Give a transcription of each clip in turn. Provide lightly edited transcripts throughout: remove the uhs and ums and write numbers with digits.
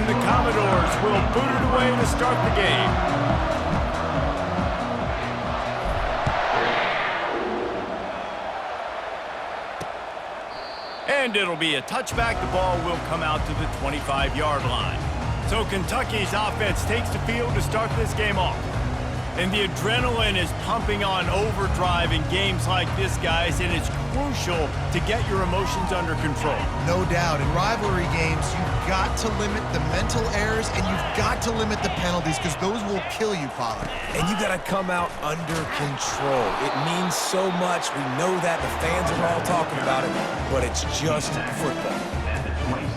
And the Commodores will boot it away to start the game. And it'll be a touchback. The ball will come out to the 25-yard line. So Kentucky's offense takes the field to start this game off. And the adrenaline is pumping on overdrive in games like this, guys, and it's crucial to get your emotions under control. No doubt. In rivalry games, you've got to limit the mental errors and you've got to limit the penalties because those will kill you, Pollard. And you got to come out under control. It means so much. We know that. The fans are all talking about it, but it's just football.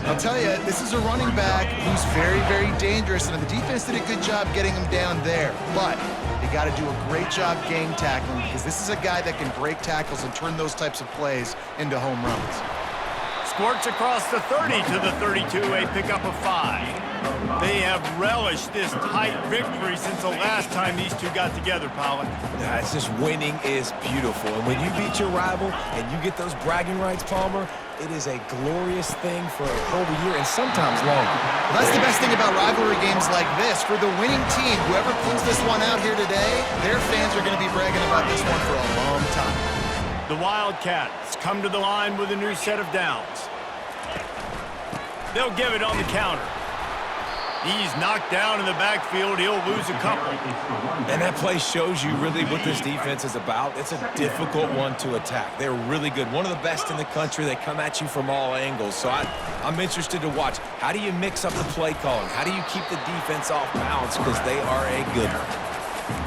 I'll tell you, this is a running back who's very, very dangerous, and the defense did a good job getting him down there. But they got to do a great job gang tackling because this is a guy that can break tackles and turn those types of plays into home runs. Squirts across the 30 to the 32, a pickup of 5. They have relished this tight victory since the last time these two got together, Pollard. Yeah, it's just winning is beautiful. And when you beat your rival and you get those bragging rights, Palmer, it is a glorious thing for a whole year and sometimes longer. Well, that's the best thing about rivalry games like this. For the winning team, whoever pulls this one out here today, their fans are going to be bragging about this one for a long time. The Wildcats come to the line with a new set of downs. They'll give it on the counter. He's knocked down in the backfield. He'll lose a couple. And that play shows you really what this defense is about. It's a difficult one to attack. They're really good. One of the best in the country. They come at you from all angles. So I'm interested to watch. How do you mix up the play calling? How do you keep the defense off balance? Because they are a good one.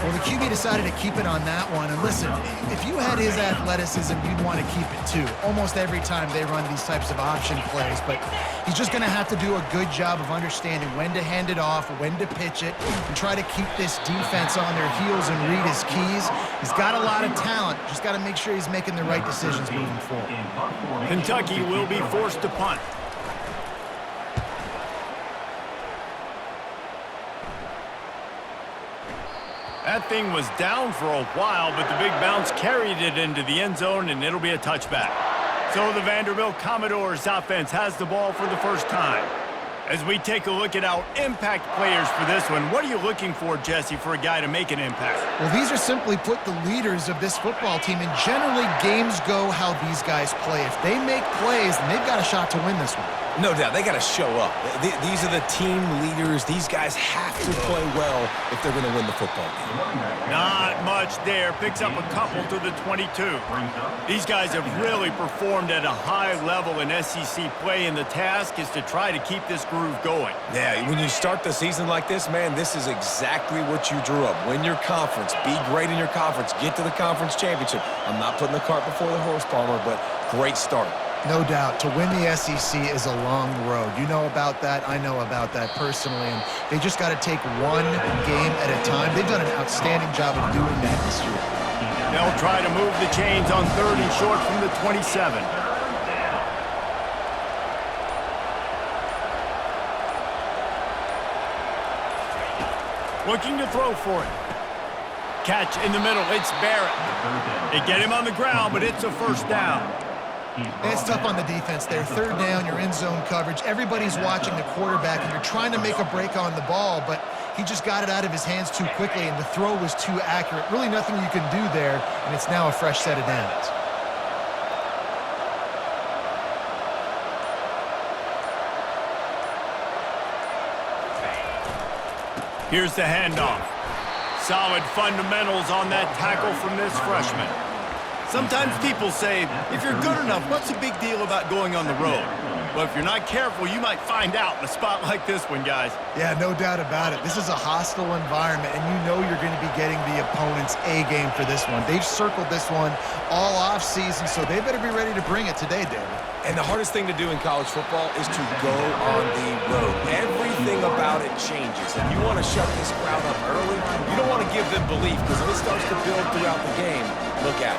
Well, the QB decided to keep it on that one. And listen, if you had his athleticism, you'd want to keep it too. Almost every time they run these types of option plays. But he's just going to have to do a good job of understanding when to hand it off, when to pitch it, and try to keep this defense on their heels and read his keys. He's got a lot of talent. Just got to make sure he's making the right decisions moving forward. Kentucky will be forced to punt. That thing was down for a while, but the big bounce carried it into the end zone, and it'll be a touchback. So the Vanderbilt Commodores offense has the ball for the first time. As we take a look at our impact players for this one, what are you looking for, Jesse, for a guy to make an impact? Well, these are simply put the leaders of this football team, and generally games go how these guys play. If they make plays, then they've got a shot to win this one. No doubt. They got to show up. These are the team leaders. These guys have to play well if they're going to win the football game. Not much there. Picks up a couple to the 22. These guys have really performed at a high level in SEC play, and the task is to try to keep this groove going. Yeah, when you start the season like this, man, this is exactly what you drew up. Win your conference. Be great in your conference. Get to the conference championship. I'm not putting the cart before the horse, Palmer, but great start. No doubt. To win the SEC is a long road. You know about that. I know about that personally. And they just got to take one game at a time. They've done an outstanding job of doing that this year. They'll try to move the chains on 3rd and short from the 27. Looking to throw for it. Catch in the middle. It's Barrett. They get him on the ground, but it's a first down. It's tough on the defense there. 3rd down, you're in zone coverage. Everybody's watching the quarterback, and you're trying to make a break on the ball, but he just got it out of his hands too quickly, and the throw was too accurate. Really nothing you can do there, and it's now a fresh set of downs. Here's the handoff. Solid fundamentals on that tackle from this freshman. Sometimes people say, if you're good enough, what's the big deal about going on the road? Well, if you're not careful, you might find out in a spot like this one, guys. Yeah, no doubt about it. This is a hostile environment, and you know you're going to be getting the opponent's A game for this one. They've circled this one all offseason, so they better be ready to bring it today, David. And the hardest thing to do in college football is to go on the road. Everything about it changes. And you want to shut this crowd up early. You don't want to give them belief, because if it starts to build throughout the game, look out.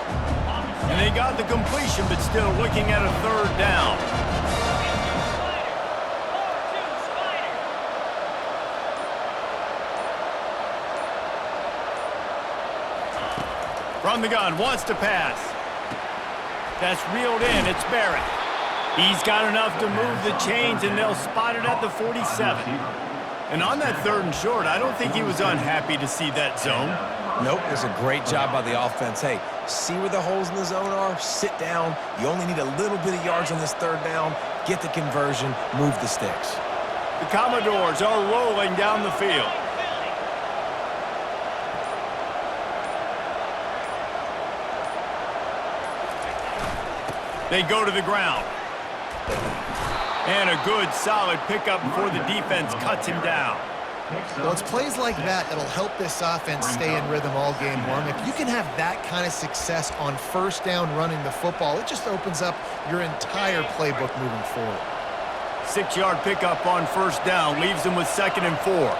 And they got the completion, but still looking at a 3rd down. From the gun, wants to pass. That's reeled in. It's Barrett. He's got enough to move the chains, and they'll spot it at the 47. And on that 3rd and short, I don't think he was unhappy to see that zone. Nope, it was a great job by the offense. Hey, see where the holes in the zone are? Sit down. You only need a little bit of yards on this 3rd down. Get the conversion, move the sticks. The Commodores are rolling down the field. They go to the ground. And a good, solid pickup before the defense cuts him down. Well, it's plays like that that'll help this offense stay in rhythm all game long. If you can have that kind of success on 1st down running the football, it just opens up your entire playbook moving forward. 6-yard pickup on 1st down leaves them with 2nd and 4.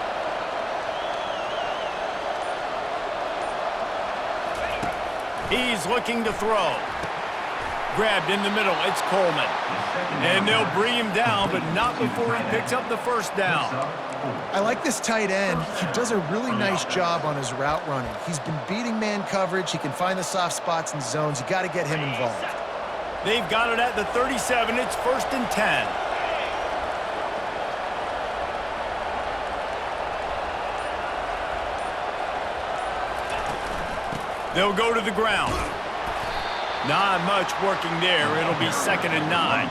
He's looking to throw. Grabbed in the middle, it's Coleman. And they'll bring him down, but not before he picks up the 1st down. I like this tight end. He does a really nice job on his route running. He's been beating man coverage. He can find the soft spots and zones. You got to get him involved. They've got it at the 37. It's 1st and 10. They'll go to the ground. Not much working there. It'll be 2nd and 9.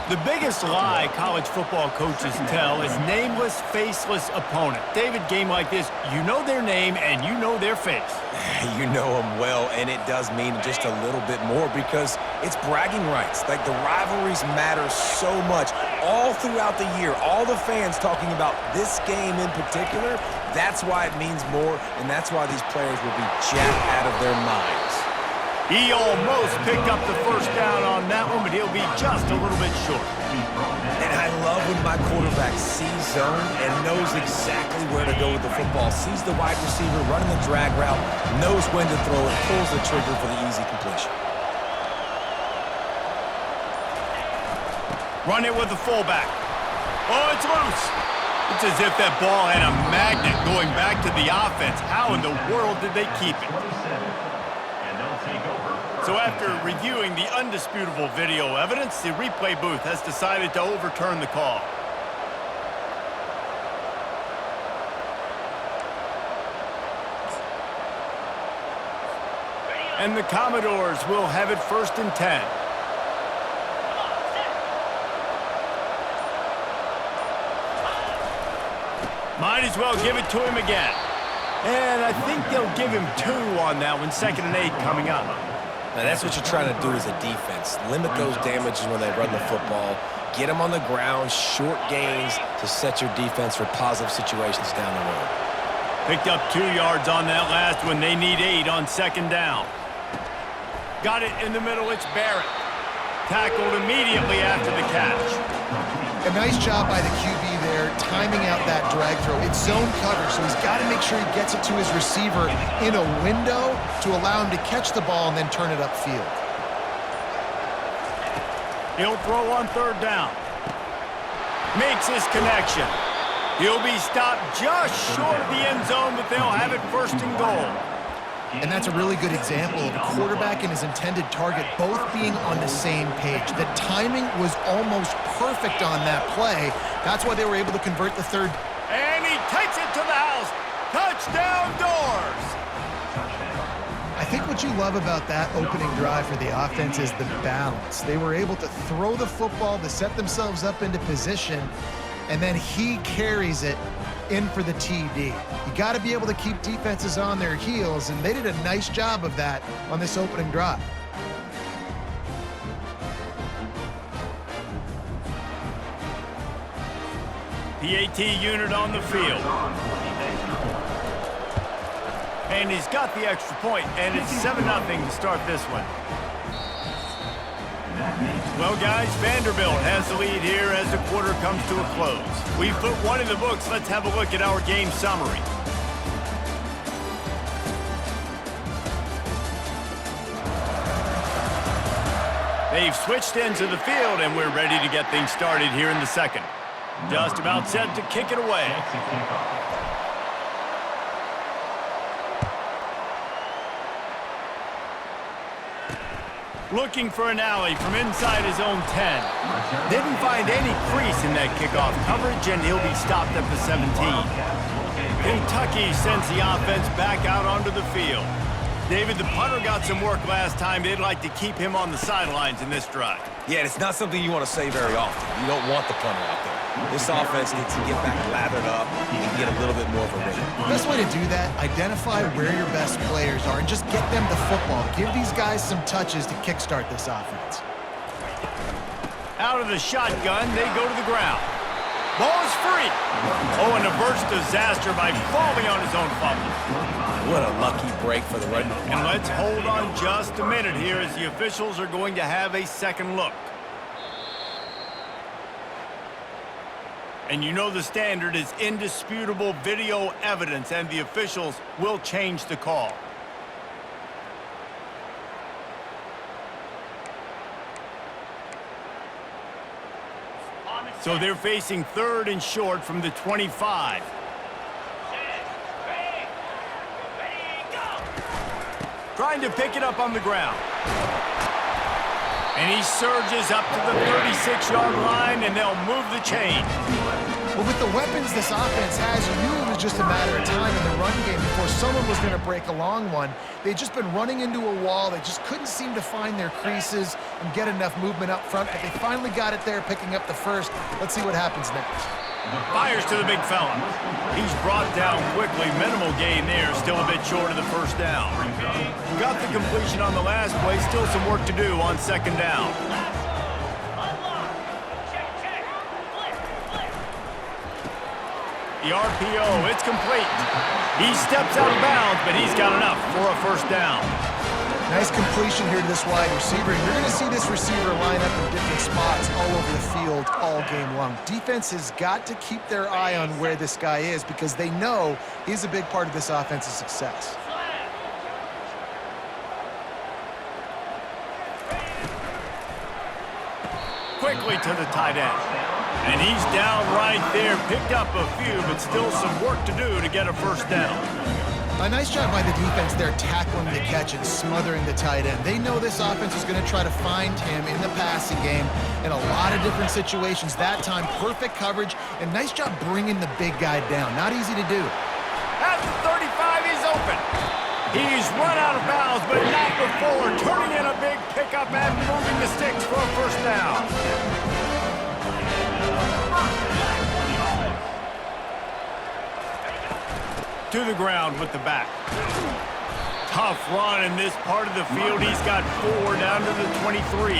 The biggest lie college football coaches tell is nameless, faceless opponent. David, game like this, you know their name and you know their face. You know them well, and it does mean just a little bit more because it's bragging rights. Like, the rivalries matter so much all throughout the year. All the fans talking about this game in particular, that's why it means more, and that's why these players will be jacked out of their minds. He almost picked up the 1st down on that one, but he'll be just a little bit short. And I love when my quarterback sees zone and knows exactly where to go with the football. Sees the wide receiver running the drag route, knows when to throw it, pulls the trigger for the easy completion. Run it with the fullback. Oh, it's loose. It's as if that ball had a magnet going back to the offense. How in the world did they keep it? So after reviewing the undisputable video evidence, the replay booth has decided to overturn the call. And the Commodores will have it 1st and 10. Might as well give it to him again. And I think they'll give him 2 on that one. 2nd and 8 coming up. Now, that's what you're trying to do as a defense. Limit those damages when they run the football. Get them on the ground, short gains to set your defense for positive situations down the road. Picked up 2 yards on that last one. They need 8 on 2nd down. Got it in the middle. It's Barrett. Tackled immediately after the catch. A nice job by the QB there, timing out that drag throw. It's zone cover, so he's got to make sure he gets it to his receiver in a window to allow him to catch the ball and then turn it upfield. He'll throw on 3rd down. Makes his connection. He'll be stopped just short of the end zone, but they'll have it 1st and goal. And that's a really good example of a quarterback and his intended target both being on the same page. The timing was almost perfect on that play. That's why they were able to convert the 3rd. And he takes it to the house. Touchdown Doors! I think what you love about that opening drive for the offense is the balance. They were able to throw the football to set themselves up into position, and then he carries it in for the TD. You got to be able to keep defenses on their heels, and they did a nice job of that on this opening drive. PAT unit on the field. And he's got the extra point, and it's 7-0 to start this one. Well, guys, Vanderbilt has the lead here as the quarter comes to a close. We've put one in the books. Let's have a look at our game summary. They've switched ends of the field, and we're ready to get things started here in the 2nd. Just about set to kick it away. Looking for an alley from inside his own 10. Didn't find any crease in that kickoff coverage, and he'll be stopped at the 17. Kentucky sends the offense back out onto the field. David, the punter got some work last time. They'd like to keep him on the sidelines in this drive. Yeah, it's not something you want to say very often. You don't want the punter out there. This offense needs to get back lathered up and get a little bit more of a rhythm. Best way to do that, identify where your best players are and just get them the football. Give these guys some touches to kickstart this offense. Out of the shotgun, they go to the ground. Ball is free. Oh, and averts disaster by falling on his own fumble. What a lucky break for the run. And let's hold on just a minute here as the officials are going to have a second look. And you know the standard is indisputable video evidence, and the officials will change the call. So they're facing 3rd and short from the 25. Trying to pick it up on the ground. And he surges up to the 36-yard line, and they'll move the chain. Well, with the weapons this offense has, you knew it was just a matter of time in the run game before someone was going to break a long one. They'd just been running into a wall. They just couldn't seem to find their creases and get enough movement up front, but they finally got it there, picking up the first. Let's see what happens next. Fires to the big fella. He's brought down quickly. Minimal gain there. Still a bit short of the first down. Got the completion on the last play. Still some work to do on 2nd down. The RPO, it's complete. He steps out of bounds, but he's got enough for a first down. Nice completion here to this wide receiver. And you're going to see this receiver line up in different spots all over the field all game long. Defense has got to keep their eye on where this guy is because they know he's a big part of this offense's success. Quickly to the tight end. And he's down right there. Picked up a few, but still some work to do to get a first down. A nice job by the defense there tackling the catch and smothering the tight end. They know this offense is going to try to find him in the passing game in a lot of different situations. That time, perfect coverage, and nice job bringing the big guy down. Not easy to do. At the 35, he's open. He's run out of bounds, but not before turning in a big pickup and moving the sticks for a first down. To the ground with the back. Tough run in this part of the field. He's got 4 down to the 23.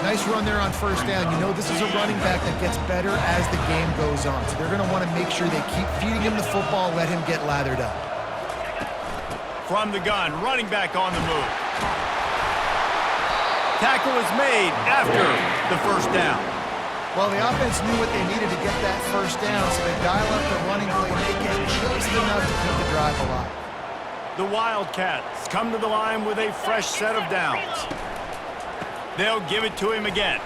Nice run there on first down. You know this is a running back that gets better as the game goes on. So they're going to want to make sure they keep feeding him the football, let him get lathered up. From the gun, running back on the move. Tackle is made after the first down. Well, the offense knew what they needed to get that first down, so they dial up the running play and they get just enough to keep the drive alive. The Wildcats come to the line with a fresh set of downs. They'll give it to him again.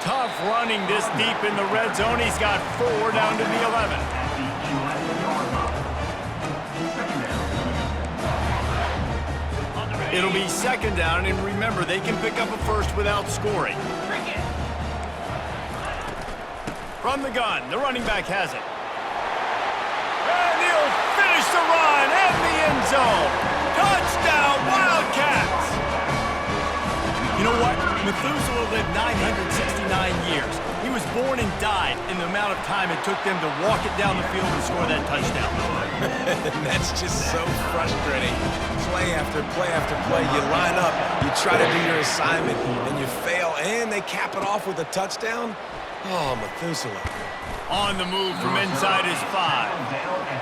Tough running this deep in the red zone. He's got 4 down to the 11. It'll be 2nd down, and remember, they can pick up a first without scoring. From the gun, the running back has it. And he'll finish the run and the end zone. Touchdown, Wildcats! You know what? Methuselah lived 969 years. He was born and died in the amount of time it took them to walk it down the field and score that touchdown. That's just so frustrating. Play after play after play. You line up, you try to do your assignment, and you fail, and they cap it off with a touchdown. Oh, Methuselah. On the move from inside his 5.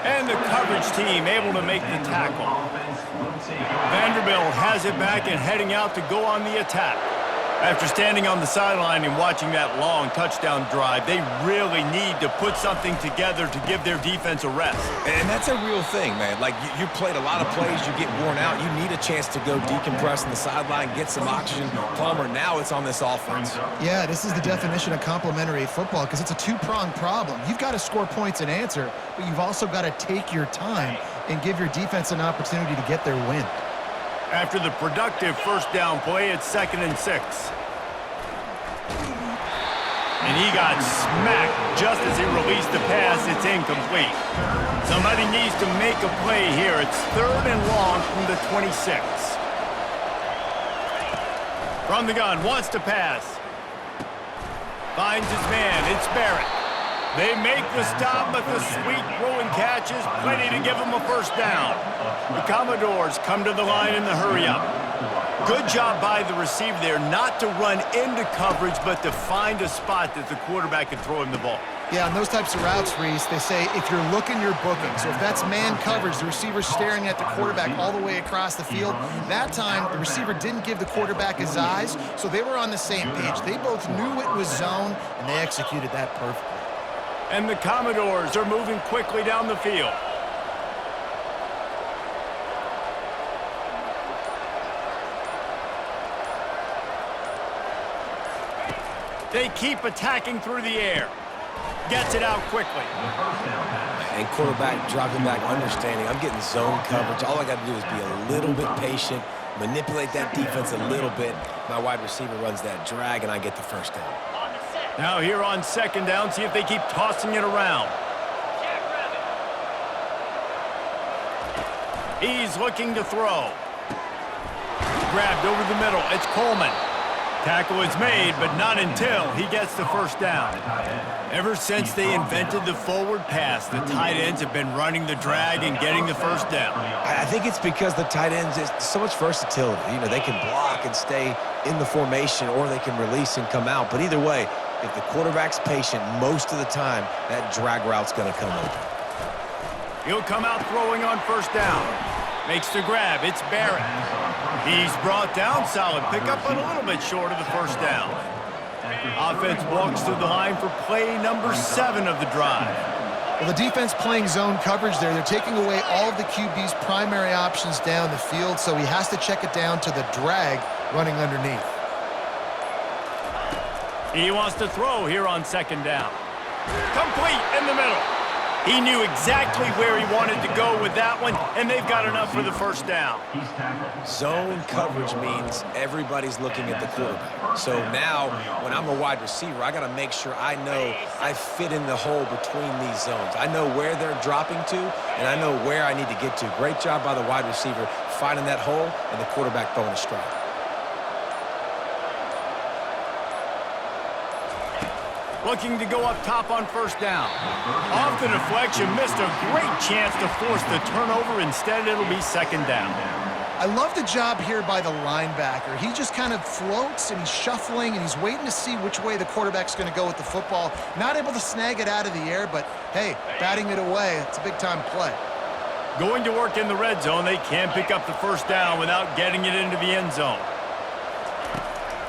And the coverage team able to make the tackle. Vanderbilt has it back and heading out to go on the attack. After standing on the sideline and watching that long touchdown drive, they really need to put something together to give their defense a rest. And that's a real thing, man. Like, you played a lot of plays, you get worn out. You need a chance to go decompress on the sideline, get some oxygen. Palmer, now it's on this offense. Yeah, this is the definition of complementary football because it's a two-pronged problem. You've got to score points and answer, but you've also got to take your time and give your defense an opportunity to get their win. After the productive first down play, it's 2nd and 6. And he got smacked just as he released the pass. It's incomplete. Somebody needs to make a play here. It's 3rd and long from the 26. From the gun, wants to pass. Finds his man. It's Barrett. They make the stop, but the sweet throw and catch is plenty to give them a first down. The Commodores come to the line in the hurry-up. Good job by the receiver there not to run into coverage, but to find a spot that the quarterback can throw him the ball. Yeah, on those types of routes, Reese, they say if you're looking, you're booking. So if that's man coverage, the receiver's staring at the quarterback all the way across the field. That time, the receiver didn't give the quarterback his eyes, so they were on the same page. They both knew it was zone, and they executed that perfectly. And the Commodores are moving quickly down the field. They keep attacking through the air. Gets it out quickly. And quarterback dropping back, understanding I'm getting zone coverage. All I got to do is be a little bit patient, manipulate that defense a little bit. My wide receiver runs that drag, and I get the first down. Now here on 2nd down, see if they keep tossing it around. He's looking to throw. Grabbed over the middle. It's Coleman. Tackle is made, but not until he gets the first down. Ever since they invented the forward pass, the tight ends have been running the drag and getting the first down. I think it's because the tight ends is so much versatility. You know, they can block and stay in the formation, or they can release and come out. But either way, if the quarterback's patient, most of the time, that drag route's going to come open. He'll come out throwing on first down. Makes the grab. It's Barrett. He's brought down. Solid pickup, but a little bit short of the first down. Offense walks to the line for play number 7 of the drive. Well, the defense playing zone coverage there. They're taking away all of the QB's primary options down the field, so he has to check it down to the drag running underneath. He wants to throw here on 2nd down. Complete in the middle. He knew exactly where he wanted to go with that one, and they've got enough for the first down. Zone coverage means everybody's looking at the quarterback. So now, when I'm a wide receiver, I got to make sure I know I fit in the hole between these zones. I know where they're dropping to, and I know where I need to get to. Great job by the wide receiver finding that hole, and the quarterback throwing a strike. Looking to go up top on first down. Off the deflection, missed a great chance to force the turnover. Instead, it'll be 2nd down. I love the job here by the linebacker. He just kind of floats, and he's shuffling, and he's waiting to see which way the quarterback's going to go with the football. Not able to snag it out of the air, but, hey, batting it away, it's a big-time play. Going to work in the red zone. They can't pick up the first down without getting it into the end zone.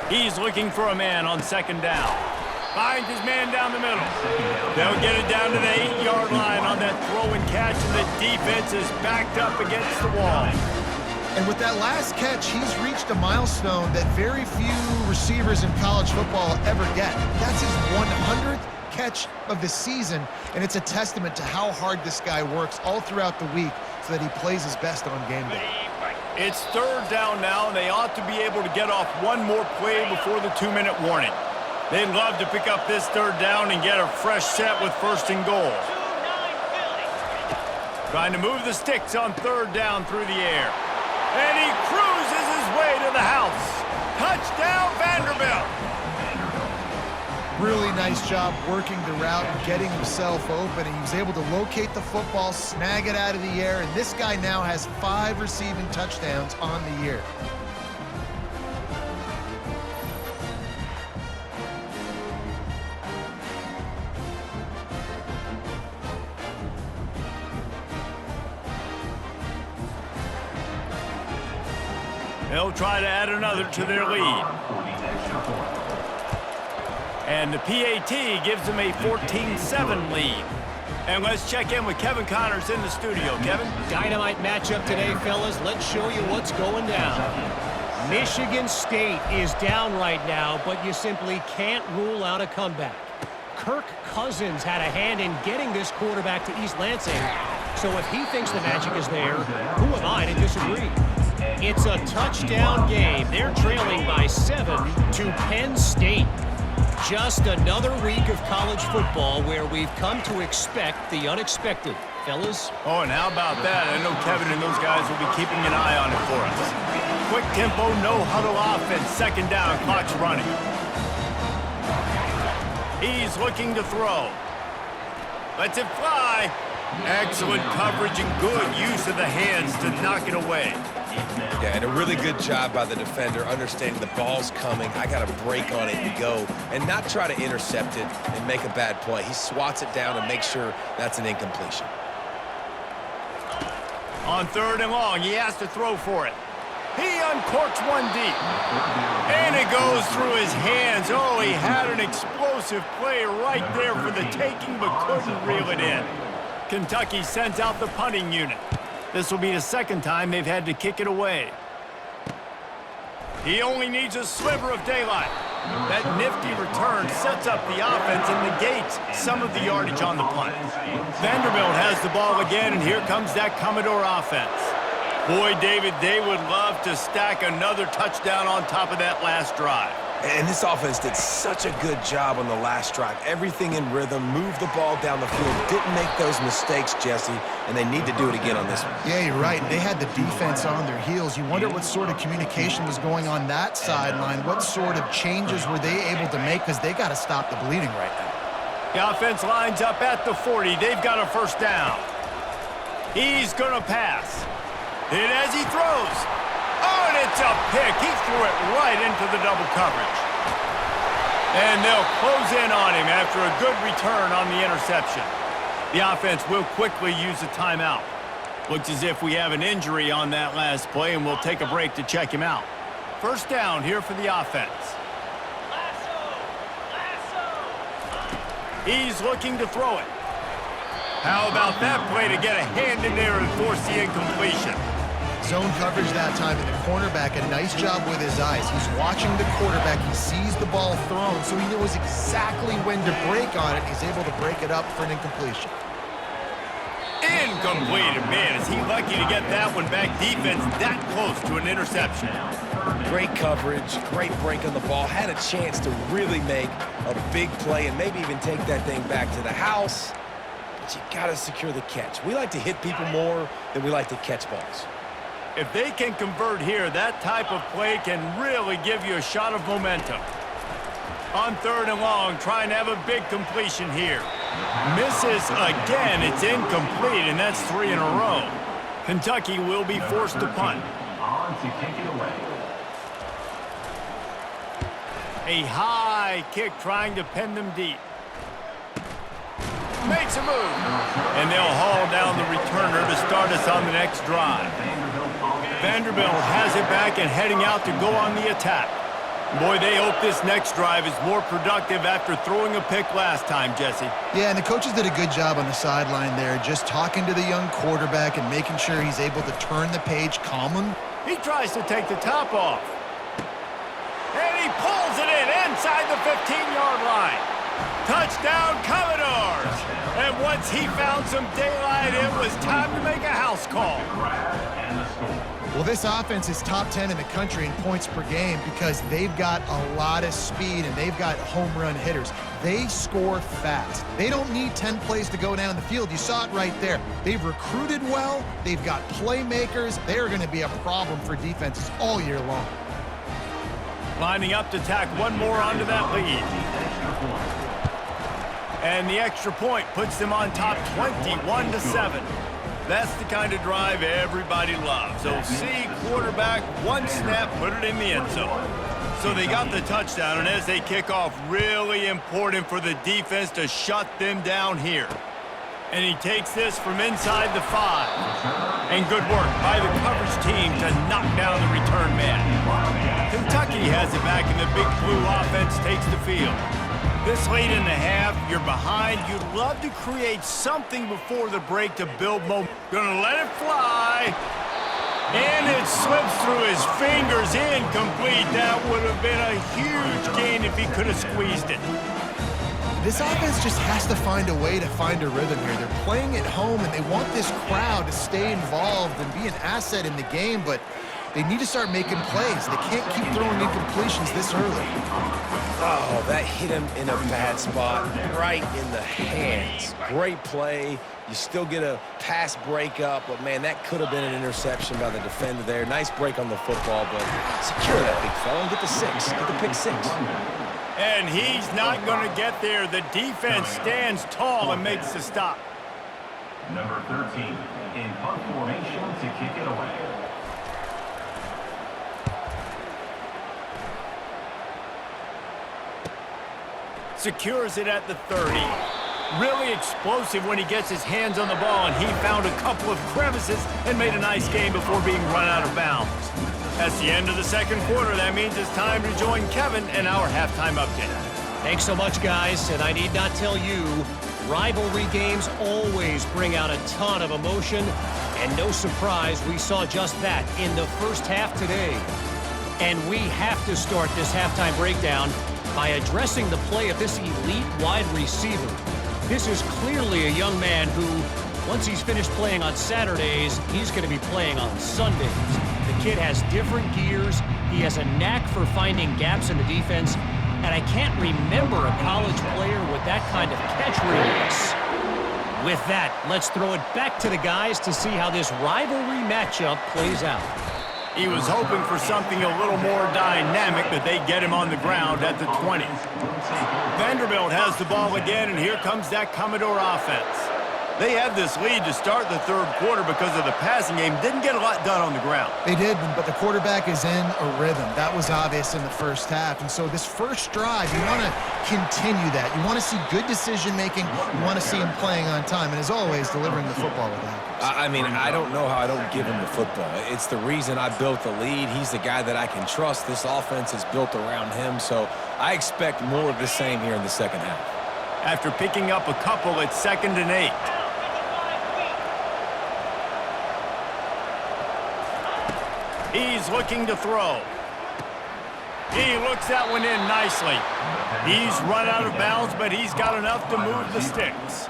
He's looking for a man on 2nd down. Finds his man down the middle. They'll get it down to the 8-yard line on that throw and catch, and the defense is backed up against the wall. And with that last catch, he's reached a milestone that very few receivers in college football ever get. That's his 100th catch of the season, and it's a testament to how hard this guy works all throughout the week so that he plays his best on game day. It's 3rd down now, and they ought to be able to get off one more play before the 2-minute warning. They'd love to pick up this 3rd down and get a fresh set with 1st and goal. Trying to move the sticks on 3rd down through the air. And he cruises his way to the house. Touchdown, Vanderbilt. Really nice job working the route and getting himself open. And he was able to locate the football, snag it out of the air, and this guy now has 5 receiving touchdowns on the year. They'll try to add another to their lead. And the PAT gives them a 14-7 lead. And let's check in with Kevin Connors in the studio. Kevin? Dynamite matchup today, fellas. Let's show you what's going down. Michigan State is down right now, but you simply can't rule out a comeback. Kirk Cousins had a hand in getting this quarterback to East Lansing. So if he thinks the magic is there, who am I to disagree? It's a touchdown game. They're trailing by 7 to Penn State. Just another week of college football where we've come to expect the unexpected. Fellas? Oh, and how about that? I know Kevin and those guys will be keeping an eye on it for us. Quick tempo, no huddle offense. Second down, clock's running. He's looking to throw. Lets it fly. Excellent coverage and good use of the hands to knock it away. Yeah, and a really good job by the defender, understanding the ball's coming. I got to break on it and go, and not try to intercept it and make a bad play. He swats it down and makes sure that's an incompletion. On 3rd and long, he has to throw for it. He uncorks one deep. And it goes through his hands. Oh, he had an explosive play right there for the taking, but couldn't reel it in. Kentucky sends out the punting unit. This will be the second time they've had to kick it away. He only needs a sliver of daylight. That nifty return sets up the offense and negates some of the yardage on the punt. Vanderbilt has the ball again, and here comes that Commodore offense. Boy, David, they would love to stack another touchdown on top of that last drive. And this offense did such a good job on the last drive. Everything in rhythm, moved the ball down the field, didn't make those mistakes, Jesse, and they need to do it again on this one. Yeah, you're right. They had the defense on their heels. You wonder what sort of communication was going on that sideline. What sort of changes were they able to make, because they got to stop the bleeding right now. The offense lines up at the 40. They've got a first down. He's going to pass. Hit as he throws. Oh, and it's a pick. He threw it right into the double coverage. And they'll close in on him after a good return on the interception. The offense will quickly use a timeout. Looks as if we have an injury on that last play, and we'll take a break to check him out. First down here for the offense. He's looking to throw it. How about that play to get a hand in there and force the incompletion? Zone coverage that time, and the cornerback, a nice job with his eyes. He's watching the quarterback. He sees the ball thrown, so he knows exactly when to break on it. He's able to break it up for an incompletion. Incomplete. Man, is he lucky to get that one back. Defense that close to an interception. Great coverage, great break on the ball. Had a chance to really make a big play and maybe even take that thing back to the house. But you got to secure the catch. We like to hit people more than we like to catch balls. If they can convert here, that type of play can really give you a shot of momentum. On 3rd and long, trying to have a big completion here. Misses again. It's incomplete, and that's 3 in a row. Kentucky will be forced to punt. A high kick trying to pin them deep. Makes a move. And they'll haul down the returner to start us on the next drive. Vanderbilt has it back and heading out to go on the attack. Boy, they hope this next drive is more productive after throwing a pick last time, Jesse. Yeah, and the coaches did a good job on the sideline there, just talking to the young quarterback and making sure he's able to turn the page calmly. He tries to take the top off. And he pulls it in inside the 15-yard line. Touchdown, Commodores! And once he found some daylight, it was time to make a house call. Well, this offense is top 10 in the country in points per game because they've got a lot of speed and they've got home run hitters. They score fast. They don't need 10 plays to go down the field. You saw it right there. They've recruited well. They've got playmakers. They're going to be a problem for defenses all year long. Lining up to tack one more onto that lead. And the extra point puts them on top 21-7. That's the kind of drive everybody loves. OC, quarterback, one snap, put it in the end zone. So they got the touchdown, and as they kick off, really important for the defense to shut them down here. And he takes this from inside the 5. And good work by the coverage team to knock down the return man. Kentucky has it back, and the Big Blue offense takes the field. This late in the half, you're behind. You'd love to create something before the break to build momentum. Gonna let it fly. And it slips through his fingers, incomplete. That would have been a huge gain if he could have squeezed it. This offense just has to find a way to find a rhythm here. They're playing at home, and they want this crowd to stay involved and be an asset in the game, but they need to start making plays. They can't keep throwing incompletions this early. Oh, that hit him in a bad spot, right in the hands. Great play. You still get a pass breakup, but, man, that could have been an interception by the defender there. Nice break on the football, but secure that big fella and get the 6. Get the pick 6. And he's not going to get there. The defense stands tall and makes the stop. Number 13 in punt formation to kick it away. Secures it at the 30. Really explosive when he gets his hands on the ball, and he found a couple of crevices and made a nice game before being run out of bounds. That's the end of the second quarter. That means it's time to join Kevin and our halftime update. Thanks so much, guys, and I need not tell you, rivalry games always bring out a ton of emotion, and no surprise we saw just that in the first half today. And we have to start this halftime breakdown by addressing the play of this elite wide receiver. This is clearly a young man who, once he's finished playing on Saturdays, he's going to be playing on Sundays. The kid has different gears. He has a knack for finding gaps in the defense, and I can't remember a college player with that kind of catch radius. With that, let's throw it back to the guys to see how this rivalry matchup plays out. He was hoping for something a little more dynamic, but they get him on the ground at the 20. Vanderbilt has the ball again, and here comes that Commodore offense. They had this lead to start the third quarter because of the passing game. Didn't get a lot done on the ground. They did, but the quarterback is in a rhythm. That was obvious in the first half. And so this first drive, you want to continue that. You want to see good decision-making. You want to see him playing on time. And as always, delivering the football with accuracy. I mean, I don't know how I don't give him the football. It's the reason I built the lead. He's the guy that I can trust. This offense is built around him. So I expect more of the same here in the second half. After picking up a couple, it's 2nd and 8. He's looking to throw. He looks that one in nicely. He's run out of bounds, but he's got enough to move the sticks.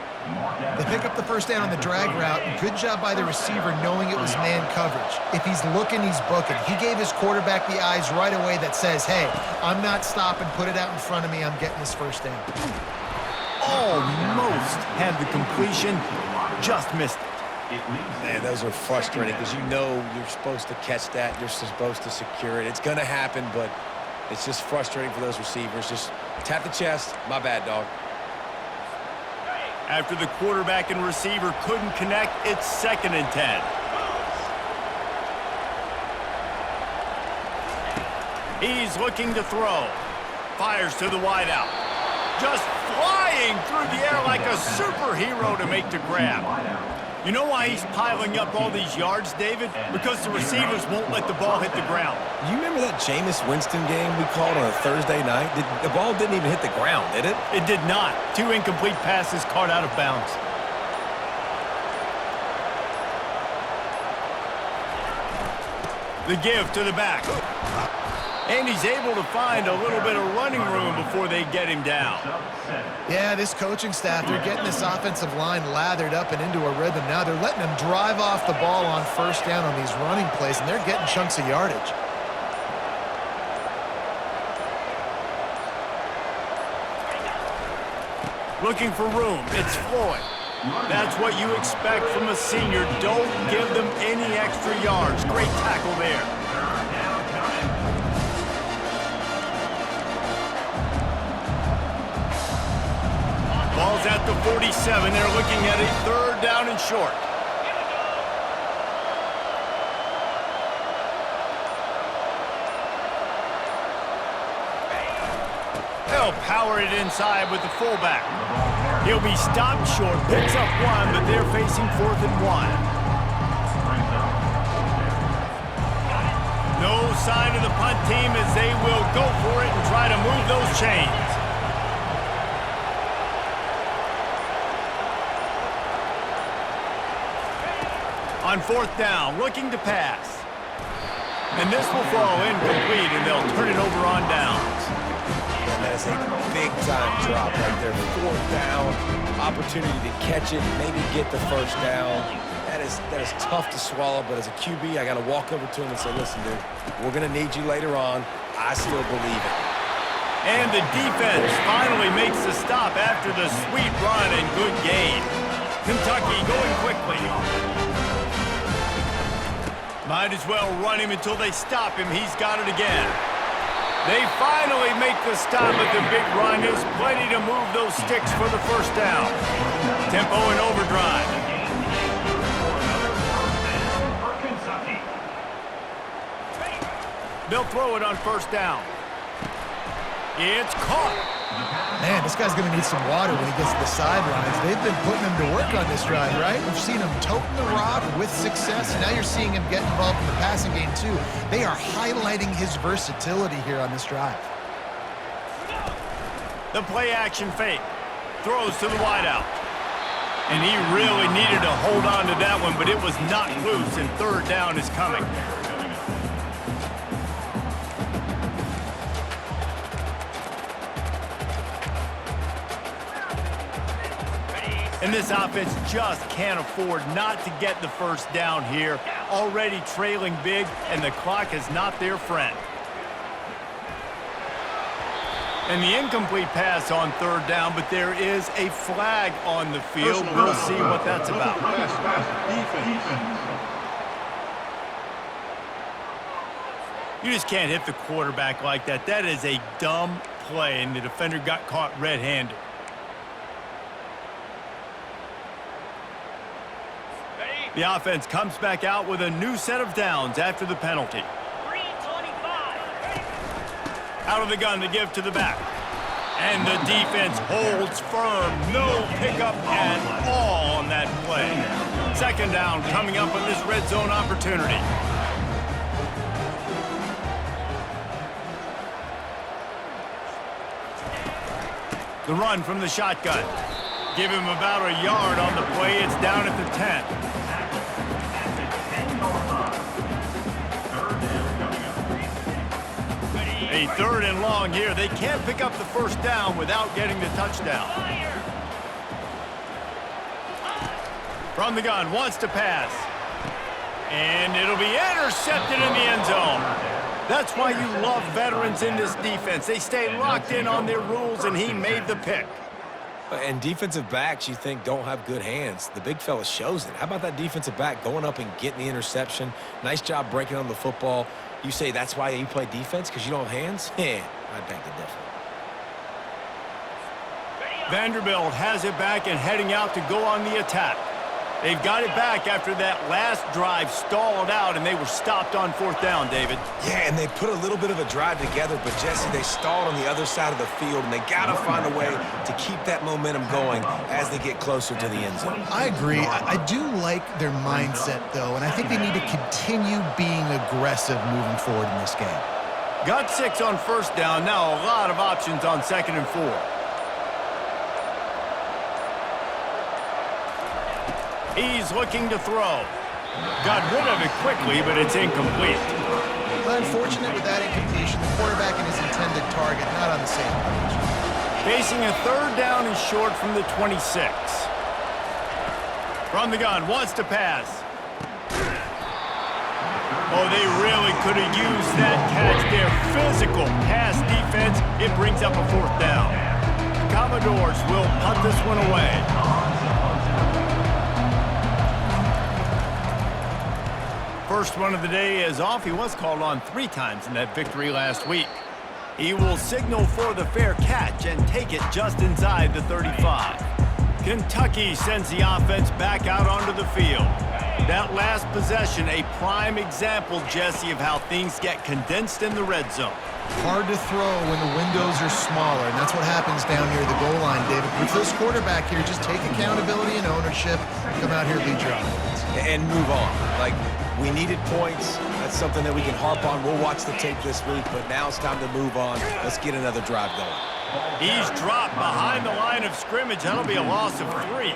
They pick up the first down on the drag route. Good job by the receiver knowing it was man coverage. If he's looking, he's booking. He gave his quarterback the eyes right away that says, hey, I'm not stopping. Put it out in front of me. I'm getting this first down. Almost had the completion, just missed it. Man, those are frustrating because you know you're supposed to catch that. You're supposed to secure it. It's going to happen, but it's just frustrating for those receivers. Just tap the chest. My bad, dog. After the quarterback and receiver couldn't connect, it's 2nd and 10. He's looking to throw. Fires to the wideout. Just flying through the air like a superhero to make the grab. You know why he's piling up all these yards, David? Because the receivers won't let the ball hit the ground. You remember that Jameis Winston game we called on a Thursday night? The ball didn't even hit the ground, did it? It did not. 2 incomplete passes caught out of bounds. The give to the back. And he's able to find a little bit of running room before they get him down. Yeah, this coaching staff, they're getting this offensive line lathered up and into a rhythm. Now they're letting them drive off the ball on first down on these running plays, and they're getting chunks of yardage. Looking for room. It's Floyd. That's what you expect from a senior. Don't give them any extra yards. Great tackle there. Ball's at the 47. They're looking at a 3rd down and short. They'll power it inside with the fullback. He'll be stopped short, picks up 1, but they're facing 4th and 1. No sign of the punt team as they will go for it and try to move those chains. On 4th down, looking to pass. And this will fall incomplete, and they'll turn it over on downs. And that is a big-time drop right there. 4th down, opportunity to catch it, maybe get the first down. That that is tough to swallow, but as a QB, I got to walk over to him and say, listen, dude, we're going to need you later on. I still believe it. And the defense finally makes the stop after the sweet run and good gain. Kentucky going quickly. Might as well run him until they stop him. He's got it again. They finally make the stop, but the big run is plenty to move those sticks for the first down. Tempo and overdrive. They'll throw it on first down. It's caught. Man, this guy's going to need some water when he gets to the sidelines. They've been putting him to work on this drive, right? We've seen him toting the rock with success. Now you're seeing him get involved in the passing game, too. They are highlighting his versatility here on this drive. The play-action fake. Throws to the wideout. And he really needed to hold on to that one, but it was not loose, and third down is coming. And this offense just can't afford not to get the first down here. Already trailing big, and the clock is not their friend. And the incomplete pass on third down, but there is a flag on the field. We'll see what that's about. You just can't hit the quarterback like that. That is a dumb play, and the defender got caught red-handed. The offense comes back out with a new set of downs after the penalty. 3:25. Out of the gun to give to the back. And the defense holds firm. No pickup at all on that play. Second down coming up on this red zone opportunity. The run from the shotgun. Give him about a yard on the play. It's down at the 10. A third and long here. They can't pick up the first down without getting the touchdown. From the gun, wants to pass. And it'll be intercepted in the end zone. That's why you love veterans in this defense. They stay locked in on their rules, and he made the pick. And defensive backs, you think, don't have good hands. The big fella shows it. How about that defensive back going up and getting the interception? Nice job breaking on the football. You say that's why you play defense, because you don't have hands? Yeah, I beg to differ. Vanderbilt has it back and heading out to go on the attack. They've got it back after that last drive stalled out, and they were stopped on fourth down, David. Yeah, and they put a little bit of a drive together, but, Jesse, they stalled on the other side of the field, and they got to find a way to keep that momentum going as they get closer to the end zone. I agree. I do like their mindset, though, and I think they need to continue being aggressive moving forward in this game. Got 6 on first down. Now a lot of options on 2nd and 4. He's looking to throw. Got rid of it quickly, but it's incomplete. Well, unfortunate with that incompletion. The quarterback and his intended target not on the same page. Facing a third down and short from the 26. From the gun, wants to pass. Oh, they really could have used that catch there. Physical pass defense. It brings up a fourth down. The Commodores will punt this one away. First one of the day is off. He was called on 3 times in that victory last week. He will signal for the fair catch and take it just inside the 35. Kentucky sends the offense back out onto the field. That last possession, a prime example, Jesse, of how things get condensed in the red zone. Hard to throw when the windows are smaller, and that's what happens down near the goal line, David. With this quarterback here, just take accountability and ownership and come out here and lead your offense. And move on. Like, we needed points. That's something that we can harp on. We'll watch the tape this week, but now it's time to move on. Let's get another drive going. He's dropped behind the line of scrimmage. That'll be a loss of 3.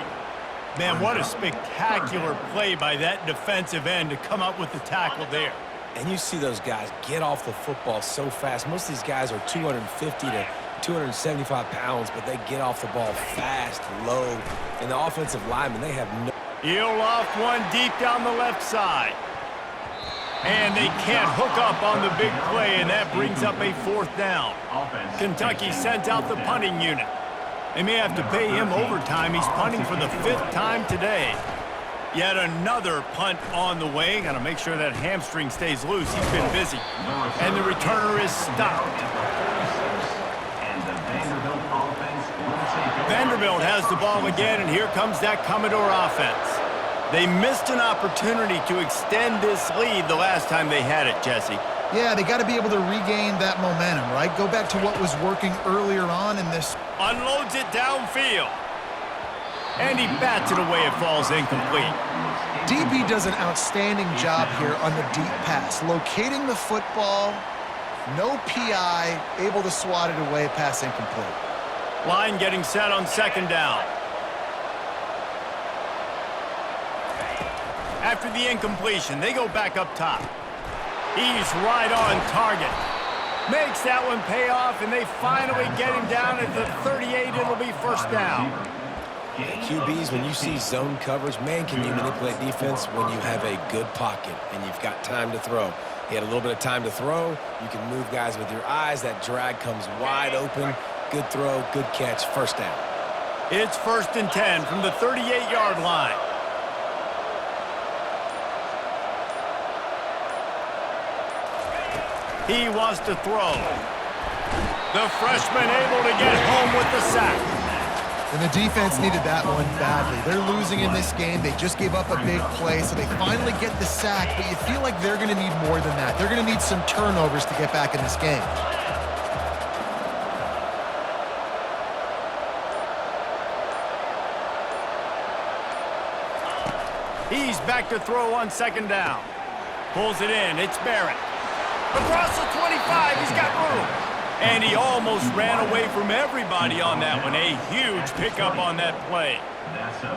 Man, what a spectacular play by that defensive end to come up with the tackle there. And you see those guys get off the football so fast. Most of these guys are 250 to 275 pounds, but they get off the ball fast, low. And the offensive linemen, they have no... He'll loft one deep down the left side. And they can't hook up on the big play, and that brings up a 4th down. Kentucky sent out the punting unit. They may have to pay him overtime. He's punting for the 5th time today. Yet another punt on the way. Got to make sure that hamstring stays loose. He's been busy. And the returner is stopped. Vanderbilt has the ball again, and here comes that Commodore offense. They missed an opportunity to extend this lead the last time they had it, Jesse. Yeah, they got to be able to regain that momentum, right? Go back to what was working earlier on in this. Unloads it downfield. And he bats it away. It falls incomplete. DB does an outstanding job here on the deep pass. Locating the football, no PI, able to swat it away, pass incomplete. Line getting set on 2nd down. After the incompletion, they go back up top. He's right on target. Makes that one pay off, and they finally get him down at the 38. It'll be 1st down. QBs, when you see zone coverage, man, can you manipulate defense when you have a good pocket and you've got time to throw. He had a little bit of time to throw. You can move guys with your eyes. That drag comes wide open. Good throw, good catch, 1st down. It's 1st and 10 from the 38-yard line. He wants to throw. The freshman able to get home with the sack. And the defense needed that one badly. They're losing in this game. They just gave up a big play, so they finally get the sack, but you feel like they're going to need more than that. They're going to need some turnovers to get back in this game. He's back to throw on 2nd down. Pulls it in. It's Barrett. Across the 25. He's got room. And he almost ran away from everybody on that one. A huge pickup on that play.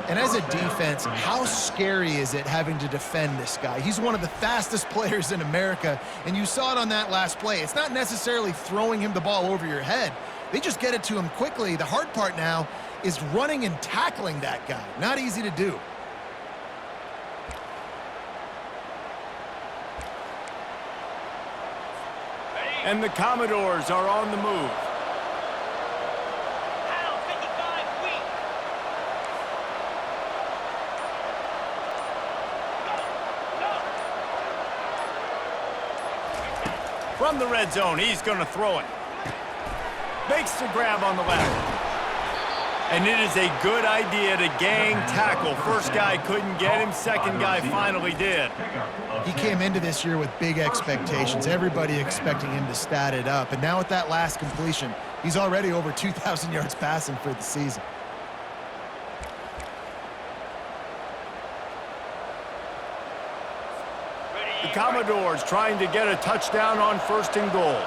And as a defense, how scary is it having to defend this guy? He's one of the fastest players in America, and you saw it on that last play. It's not necessarily throwing him the ball over your head. They just get it to him quickly. The hard part now is running and tackling that guy. Not easy to do. And the Commodores are on the move. From the red zone, he's going to throw it. Makes the grab on the left. And it is a good idea to gang tackle. First guy couldn't get him. Second guy finally did. He came into this year with big expectations. Everybody expecting him to stat it up. And now with that last completion, he's already over 2,000 yards passing for the season. The Commodores trying to get a touchdown on 1st and goal.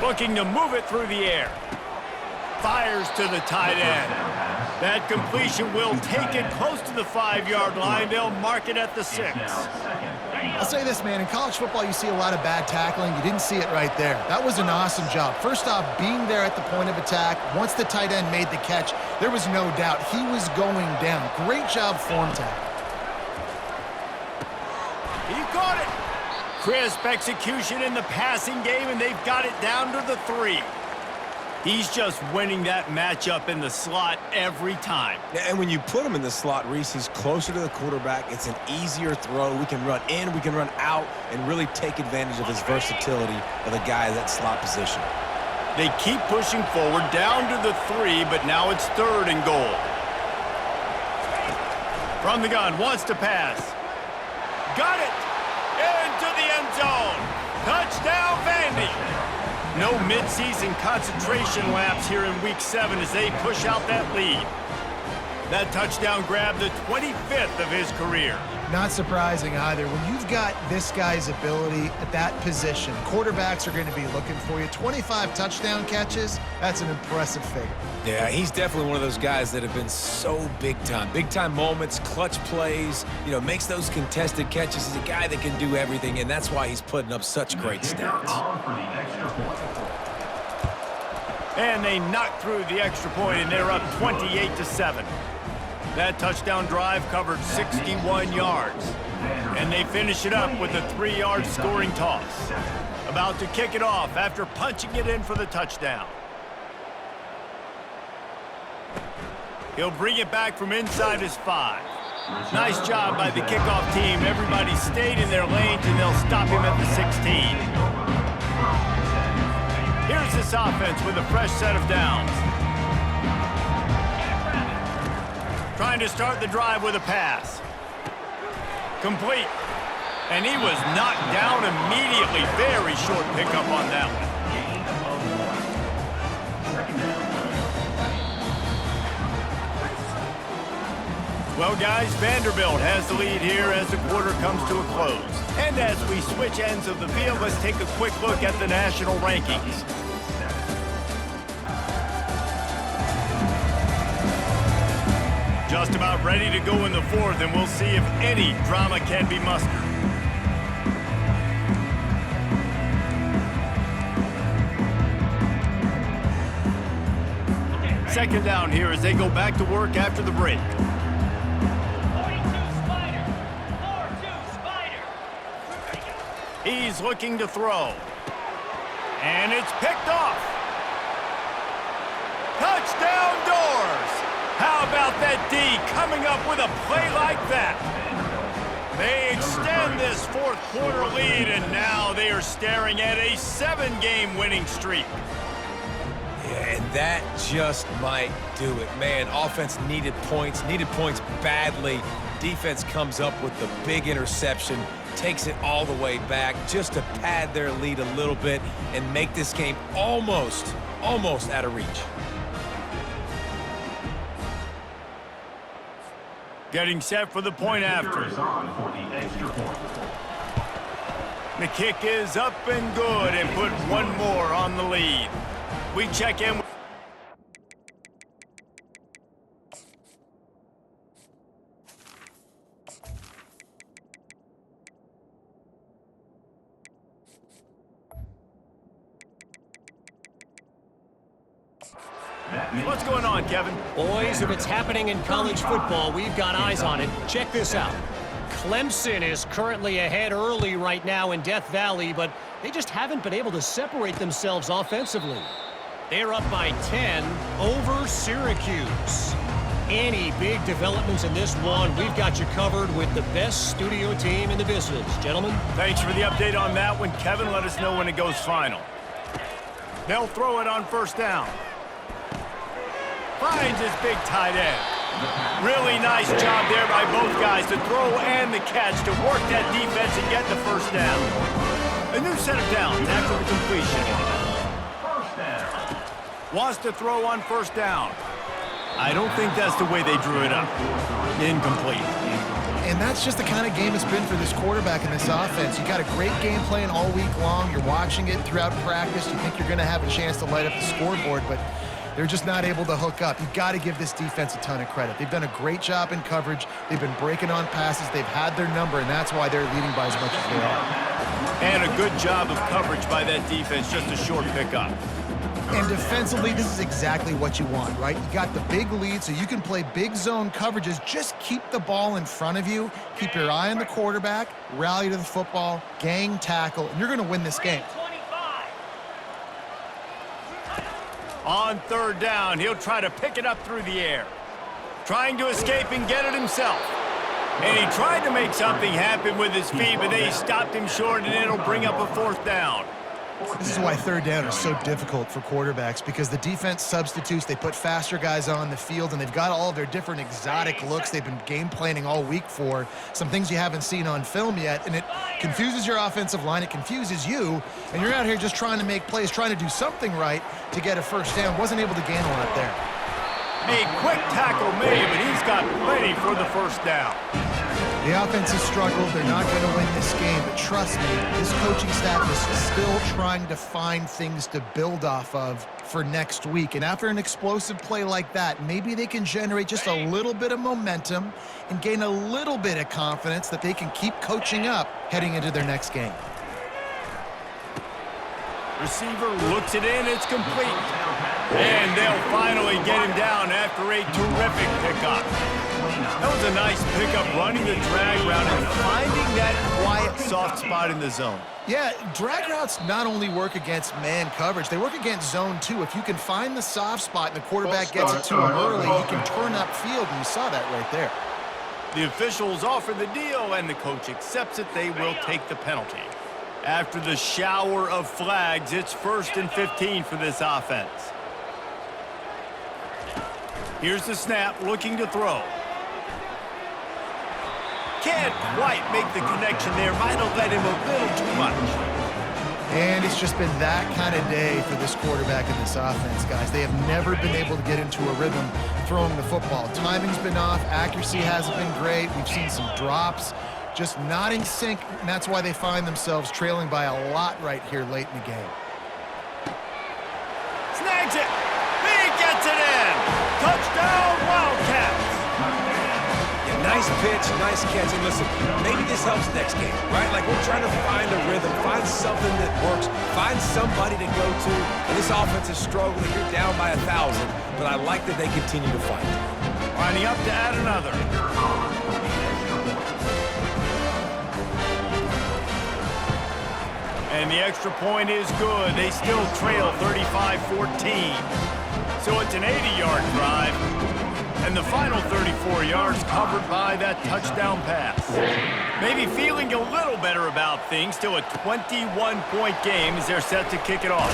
Looking to move it through the air. Fires to the tight end. That completion will take it close to the 5-yard line. They'll mark it at the 6. I'll say this, man. In college football, you see a lot of bad tackling. You didn't see it right there. That was an awesome job. First off, being there at the point of attack. Once the tight end made the catch, there was no doubt he was going down. Great job form tackle. He caught it. Crisp execution in the passing game, and they've got it down to the 3. He's just winning that matchup in the slot every time. Yeah, and when you put him in the slot, Reese, he's closer to the quarterback. It's an easier throw. We can run in, we can run out, and really take advantage of his versatility of the guy at that slot position. They keep pushing forward, down to the 3, but now it's 3rd and goal. From the gun, wants to pass. Got it! Into the end zone. Touchdown, Vandy. No midseason concentration laps here in Week 7 as they push out that lead. That touchdown grabbed the 25th of his career. Not surprising either. When you've got this guy's ability at that position, quarterbacks are going to be looking for you. 25 touchdown catches, that's an impressive figure. Yeah, he's definitely one of those guys that have been so big time. Big time moments, clutch plays, makes those contested catches. He's a guy that can do everything, and that's why he's putting up such great stats. And they knocked through the extra point, and they're up 28-7. That touchdown drive covered 61 yards. And they finish it up with a 3-yard scoring toss. About to kick it off after punching it in for the touchdown. He'll bring it back from inside his 5. Nice job by the kickoff team. Everybody stayed in their lanes, and they'll stop him at the 16. Here's this offense with a fresh set of downs. Trying to start the drive with a pass. Complete. And he was knocked down immediately. Very short pickup on that one. Well, guys, Vanderbilt has the lead here as the quarter comes to a close. And as we switch ends of the field, let's take a quick look at the national rankings. Just about ready to go in the fourth, and we'll see if any drama can be mustered. Second down here as they go back to work after the break. 42 Spider. 4-2 Spider. He's looking to throw. And it's picked off. Touchdown Doors! How about that D coming up with a play like that? They extend this fourth quarter lead, and now they are staring at a 7-game winning streak. Yeah, and that just might do it. Man, offense needed points badly. Defense comes up with the big interception, takes it all the way back just to pad their lead a little bit and make this game almost out of reach. Getting set for the point after. The kick is up and good and put one more on the lead. We check in. What's going on, Kevin? Boys, if it's happening in college football, we've got eyes on it. Check this out. Clemson is currently ahead early right now in Death Valley, but they just haven't been able to separate themselves offensively. They're up by 10 over Syracuse. Any big developments in this one, we've got you covered with the best studio team in the business. Gentlemen? Thanks for the update on that one, Kevin. Let us know when it goes final. They'll throw it on first down. Finds his big tight end. Really nice job there by both guys to throw and the catch to work that defense and get the first down. A new set of downs after the completion. Wants to throw on first down. I don't think that's the way they drew it up. Incomplete. And that's just the kind of game it's been for this quarterback in this offense. You got a great game plan all week long. You're watching it throughout practice. You think you're going to have a chance to light up the scoreboard, but they're just not able to hook up. You've got to give this defense a ton of credit. They've done a great job in coverage. They've been breaking on passes. They've had their number, and that's why they're leading by as much as they are. And a good job of coverage by that defense, just a short pickup. And defensively, this is exactly what you want, right? You got the big lead, so you can play big zone coverages. Just keep the ball in front of you. Keep your eye on the quarterback. Rally to the football. Gang tackle. And you're going to win this game. On third down, he'll try to pick it up through the air. Trying to escape and get it himself. And he tried to make something happen with his feet, but they stopped him short, and it'll bring up a fourth down. This is why third down is so difficult for quarterbacks, because the defense substitutes. They put faster guys on the field, and they've got all of their different exotic looks they've been game planning all week for, some things you haven't seen on film yet, and it confuses your offensive line. It confuses you, and you're out here just trying to make plays, trying to do something right to get a first down. Wasn't able to gain a lot there. A quick tackle made, but he's got plenty for the first down. The offense has struggled. They're not going to win this game, but trust me, this coaching staff is still trying to find things to build off of for next week. And after an explosive play like that, maybe they can generate just a little bit of momentum and gain a little bit of confidence that they can keep coaching up heading into their next game. Receiver looks it in. It's complete. And they'll finally get him down after a terrific pickup. That was a nice pickup, running the drag route and finding that quiet, soft spot in the zone. Yeah, drag routes not only work against man coverage, they work against zone too. If you can find the soft spot and the quarterback gets it to him early, he can turn upfield, and you saw that right there. The officials offer the deal, and the coach accepts it. They will take the penalty. After the shower of flags, it's 1st and 15 for this offense. Here's the snap, looking to throw. Can't quite make the connection there. Might have let him a little too much. And it's just been that kind of day for this quarterback in this offense, guys. They have never been able to get into a rhythm throwing the football. Timing's been off. Accuracy hasn't been great. We've seen some drops. Just not in sync, and that's why they find themselves trailing by a lot right here late in the game. Snags it. He gets it in. Touchdown, Wildcats. Nice pitch, nice catch, and listen, maybe this helps next game, right? Like, we're trying to find a rhythm, find something that works, find somebody to go to, and this offense is struggling. You're down by 1,000, but I like that they continue to fight. Lining up to add another. And the extra point is good. They still trail 35-14. So it's an 80-yard drive. And the final 34 yards covered by that touchdown pass. Maybe feeling a little better about things. Still a 21-point game as they're set to kick it off.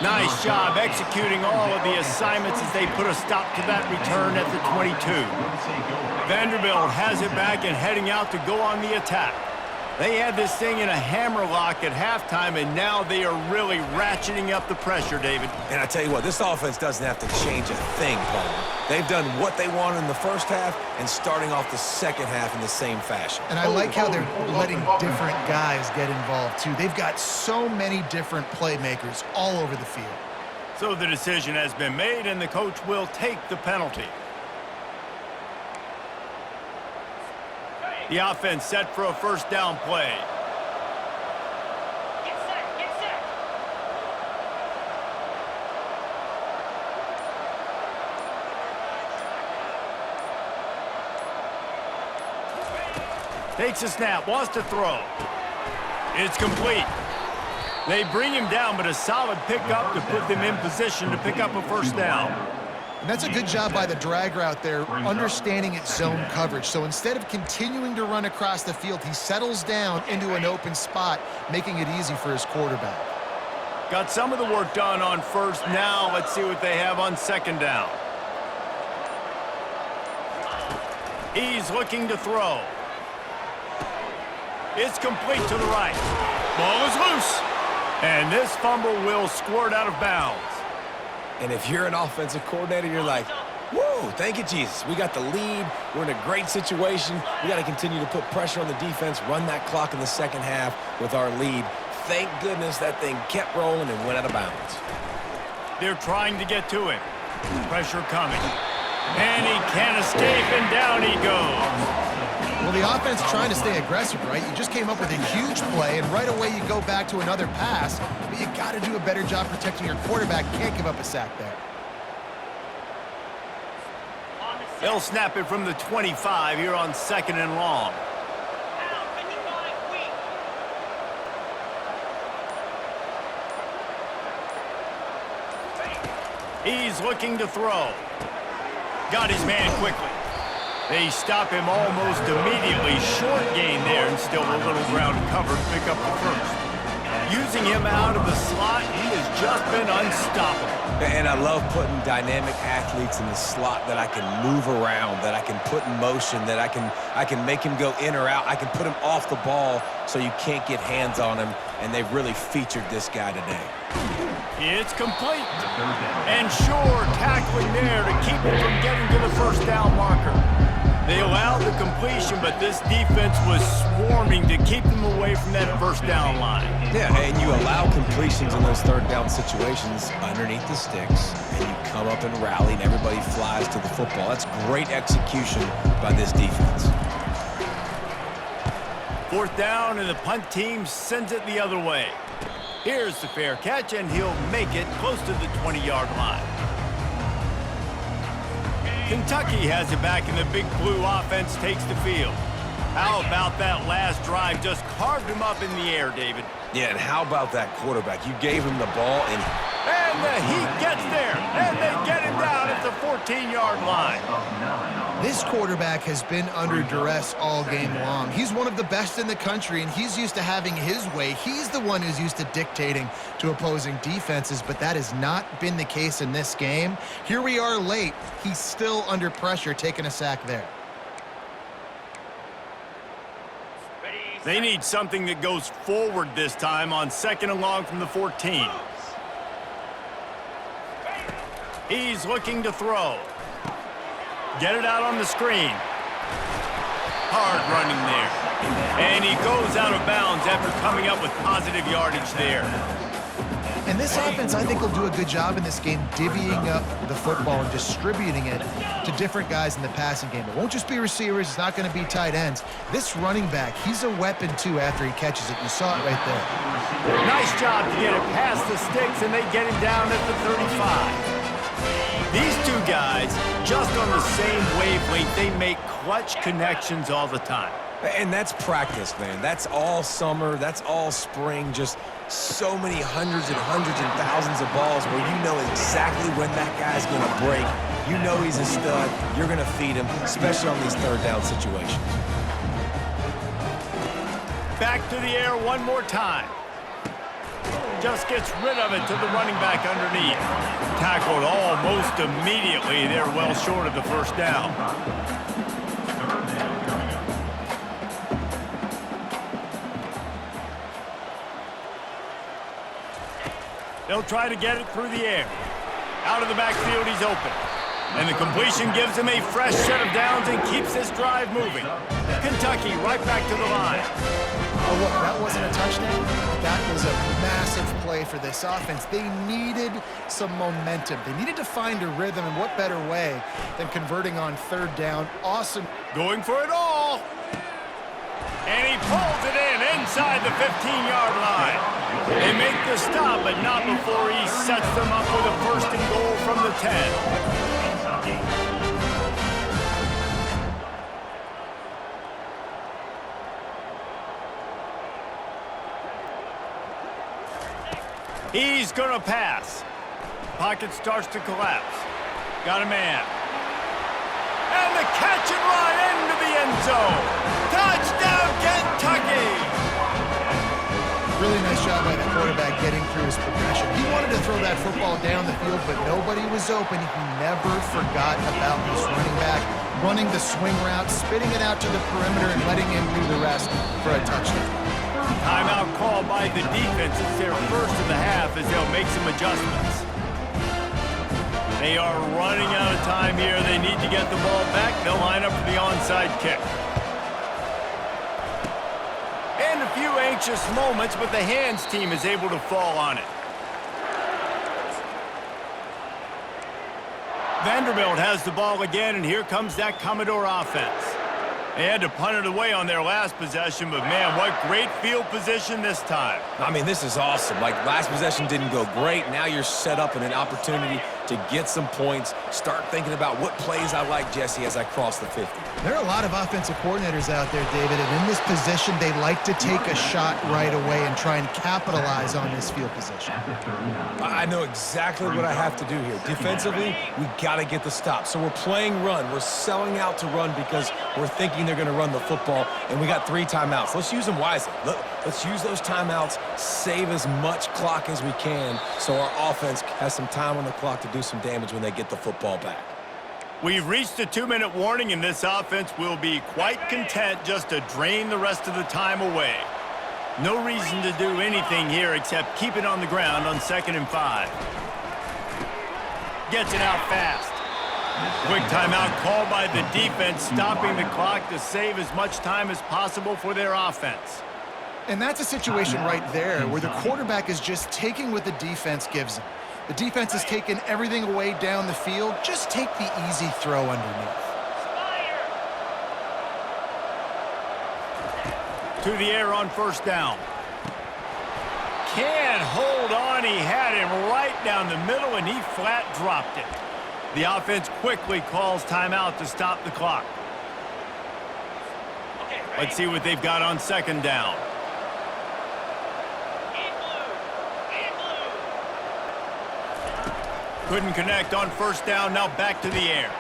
Nice job executing all of the assignments as they put a stop to that return at the 22. Vanderbilt has it back and heading out to go on the attack. They had this thing in a hammerlock at halftime, and now they are really ratcheting up the pressure, David. And I tell you what, this offense doesn't have to change a thing, Paul. They've done what they wanted in the first half and starting off the second half in the same fashion. And I like how they're letting different guys get involved, too. They've got so many different playmakers all over the field. So the decision has been made, and the coach will take the penalty. The offense set for a first down play. Get set, get set. Takes a snap, wants to throw. It's complete. They bring him down, but a solid pickup to put them in position to pick up a first down. And that's a good job by the drag route there, understanding its zone coverage. So instead of continuing to run across the field, he settles down into an open spot, making it easy for his quarterback. Got some of the work done on first. Now let's see what they have on second down. He's looking to throw. It's complete to the right. Ball is loose. And this fumble will squirt out of bounds. And if you're an offensive coordinator, you're like, whoa, thank you, Jesus. We got the lead. We're in a great situation. We got to continue to put pressure on the defense, run that clock in the second half with our lead. Thank goodness that thing kept rolling and went out of bounds. They're trying to get to him. Pressure coming. And he can't escape, and down he goes. Well, the offense trying to stay aggressive, right? You just came up with a huge play, and right away you go back to another pass, but you got to do a better job protecting your quarterback. Can't give up a sack there. They'll snap it from the 25 here on second and long. Pound 55 weak. He's looking to throw. Got his man quickly. They stop him almost immediately. Short gain there, and still a little ground covered. Pick up the first. Using him out of the slot, he has just been unstoppable. And I love putting dynamic athletes in the slot that I can move around, that I can put in motion, that I can make him go in or out. I can put him off the ball so you can't get hands on him, and they've really featured this guy today. It's complete. And sure, tackling there to keep him from getting to the first down marker. They allowed the completion, but this defense was swarming to keep them away from that first down line. Yeah, and you allow completions in those third down situations underneath the sticks, and you come up and rally, and everybody flies to the football. That's great execution by this defense. Fourth down, and the punt team sends it the other way. Here's the fair catch, and he'll make it close to the 20-yard line. Kentucky has it back, and the Big Blue offense takes the field. How about that last drive? Just carved him up in the air, David. Yeah, and how about that quarterback? You gave him the ball, and he gets there, and they get him down at the 14-yard line. This quarterback has been under duress all game long. He's one of the best in the country, and he's used to having his way. He's the one who's used to dictating to opposing defenses, but that has not been the case in this game. Here we are late. He's still under pressure, taking a sack there. They need something that goes forward this time on 2nd and long from the 14. He's looking to throw. Get it out on the screen. Hard running there. And he goes out of bounds after coming up with positive yardage there. And this offense, I think, will do a good job in this game divvying up the football and distributing it to different guys in the passing game. It won't just be receivers. It's not going to be tight ends. This running back, he's a weapon, too, after he catches it. You saw it right there. Nice job to get it past the sticks, and they get him down at the 35. These two guys, just on the same wavelength, they make clutch connections all the time. And that's practice, man. That's all summer. That's all spring. Just so many hundreds and thousands of balls where you know exactly when that guy's going to break. You know he's a stud. You're going to feed him, especially on these third down situations. Back to the air one more time. Just gets rid of it to the running back underneath. Tackled almost immediately. They're well short of the first down. They'll try to get it through the air. Out of the backfield, he's open. And the completion gives him a fresh set of downs and keeps this drive moving. Kentucky right back to the line. Oh, look, that wasn't a touchdown. That was a massive play for this offense. They needed some momentum. They needed to find a rhythm, and what better way than converting on third down. Awesome. Going for it all. And he pulls it in inside the 15-yard line. They make the stop, but not before he sets them up with a first and goal from the 10. He's going to pass. Pocket starts to collapse. Got a man. And the catch and run into the end zone. Touchdown, Kentucky! Really nice job by the quarterback getting through his progression. He wanted to throw that football down the field, but nobody was open. He never forgot about this running back, running the swing route, spitting it out to the perimeter, and letting him do the rest for a touchdown. Timeout called by the defense. It's their first of the half as they'll make some adjustments. They are running out of time here. They need to get the ball back. They'll line up for the onside kick. And a few anxious moments, but the hands team is able to fall on it. Vanderbilt has the ball again, and here comes that Commodore offense. They had to punt it away on their last possession, but man, what great field position this time. I mean, this is awesome. Like, last possession didn't go great. Now you're set up in an opportunity to get some points. Start thinking about what plays I like, Jesse, as I cross the 50. There are a lot of offensive coordinators out there, David, and in this position, they like to take a shot right away and try and capitalize on this field position. I know exactly what I have to do here. Defensively, we got to get the stop. So we're playing run. We're selling out to run because we're thinking they're going to run the football, and we got 3 timeouts. Let's use them wisely. Let's use those timeouts, save as much clock as we can so our offense has some time on the clock to do some damage when they get the football back. We've reached a 2-minute warning, and this offense will be quite content just to drain the rest of the time away. No reason to do anything here except keep it on the ground on 2nd and 5. Gets it out fast. Quick timeout called by the defense, stopping the clock to save as much time as possible for their offense. And that's a situation right there where the quarterback is just taking what the defense gives him. The defense is taking everything away down the field. Just take the easy throw underneath. To the air on first down. Can't hold on. He had him right down the middle, and he flat dropped it. The offense quickly calls timeout to stop the clock. Let's see what they've got on second down. Couldn't connect on first down. Now back to the air.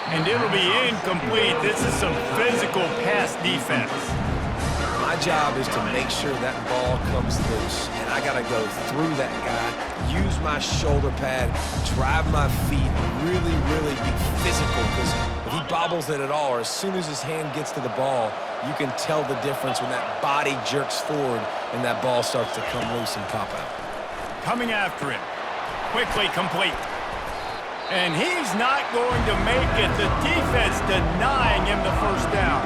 And it'll be incomplete. This is some physical pass defense. My job is to make sure that ball comes loose, and I got to go through that guy, use my shoulder pad, drive my feet, really, really be physical, because if he bobbles it at all, or as soon as his hand gets to the ball, you can tell the difference when that body jerks forward and that ball starts to come loose and pop out. Coming after him. Quickly complete. And he's not going to make it. The defense denying him the first down.